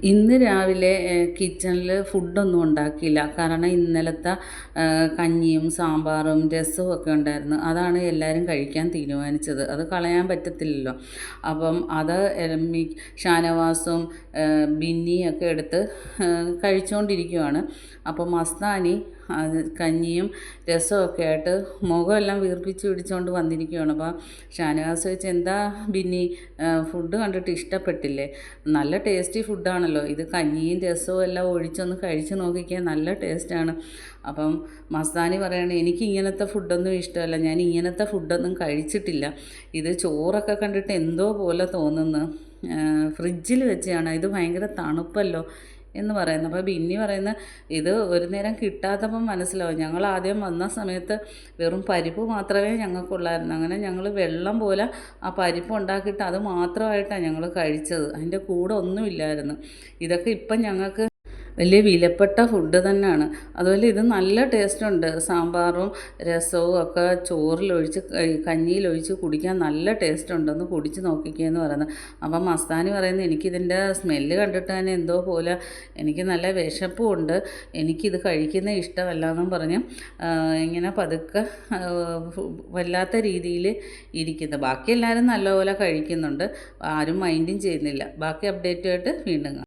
ഇന്ന് രാവിലെ കിച്ചണിൽ ഫുഡൊന്നും ഉണ്ടാക്കിയില്ല. കാരണം ഇന്നലത്തെ കഞ്ഞിയും സാമ്പാറും രസവും ഒക്കെ ഉണ്ടായിരുന്നു. അതാണ് എല്ലാവരും കഴിക്കാൻ തീരുമാനിച്ചത്. അത് കളയാൻ പറ്റത്തില്ലല്ലോ. അപ്പം അത് ഷാനവാസും ബിന്നിയൊക്കെ എടുത്ത് കഴിച്ചുകൊണ്ടിരിക്കുവാണ്. അപ്പം മസ്താനി കഞ്ഞിയും രസമൊക്കെ ആയിട്ട് മുഖമെല്ലാം വീർപ്പിച്ച് പിടിച്ചുകൊണ്ട് വന്നിരിക്കുകയാണ്. അപ്പോൾ ഷാനവാസ് ചോദിച്ചു, എന്താ ബിന്നി, ഫുഡ് കണ്ടിട്ട് ഇഷ്ടപ്പെട്ടില്ലേ? നല്ല ടേസ്റ്റി ഫുഡാണല്ലോ ഇത്, കഞ്ഞിയും രസവും എല്ലാം ഒഴിച്ചൊന്ന് കഴിച്ച് നോക്കിക്കാൻ നല്ല ടേസ്റ്റാണ്. അപ്പം മസ്താനി പറയാണ്, എനിക്ക് ഇങ്ങനത്തെ ഫുഡൊന്നും ഇഷ്ടമല്ല, ഞാൻ ഇങ്ങനത്തെ ഫുഡൊന്നും കഴിച്ചിട്ടില്ല. ഇത് ചോറൊക്കെ കണ്ടിട്ട് എന്തോ പോലെ തോന്നുന്നു, ഫ്രിഡ്ജിൽ വെച്ചാണ്, ഇത് ഭയങ്കര തണുപ്പല്ലോ എന്ന് പറയുന്നു. അപ്പോൾ ബിന്നി പറയുന്ന, ഇത് ഒരു നേരം കിട്ടാത്തപ്പം മനസ്സിലാവും. ഞങ്ങൾ ആദ്യം വന്ന സമയത്ത് വെറും പരിപ്പ് മാത്രമേ ഞങ്ങൾക്കുള്ളായിരുന്നു. അങ്ങനെ ഞങ്ങൾ വെള്ളം പോലെ ആ പരിപ്പ് ഉണ്ടാക്കിയിട്ട് അത് മാത്രമായിട്ടാണ് ഞങ്ങൾ കഴിച്ചത്. അതിൻ്റെ കൂടെ ഒന്നുമില്ലായിരുന്നു. ഇതൊക്കെ ഇപ്പം ഞങ്ങൾക്ക് വലിയ വിലപ്പെട്ട ഫുഡ് തന്നെയാണ്. അതുപോലെ ഇത് നല്ല ടേസ്റ്റുണ്ട്. സാമ്പാറും രസവും ഒക്കെ ചോറിലൊഴിച്ച് കഞ്ഞിയിലൊഴിച്ച് കുടിക്കാൻ നല്ല ടേസ്റ്റുണ്ട്, ഒന്ന് കുടിച്ച് നോക്കിക്കുകയെന്ന് പറയുന്നത്. അപ്പം മസ്താനി പറയുന്നത്, എനിക്കിതിൻ്റെ സ്മെല്ല് കണ്ടിട്ട് തന്നെ എന്തോ പോലെ, എനിക്ക് നല്ല വിശപ്പും ഉണ്ട്, എനിക്കിത് കഴിക്കുന്നത് ഇഷ്ടമല്ല എന്നും പറഞ്ഞ് ഇങ്ങനെ പതുക്കെ വല്ലാത്ത രീതിയിൽ ഇരിക്കുന്നത്. ബാക്കി എല്ലാവരും നല്ലപോലെ കഴിക്കുന്നുണ്ട്, ആരും മൈൻഡും ചെയ്യുന്നില്ല. ബാക്കി അപ്ഡേറ്റുമായിട്ട് വീണ്ടും കാണാം.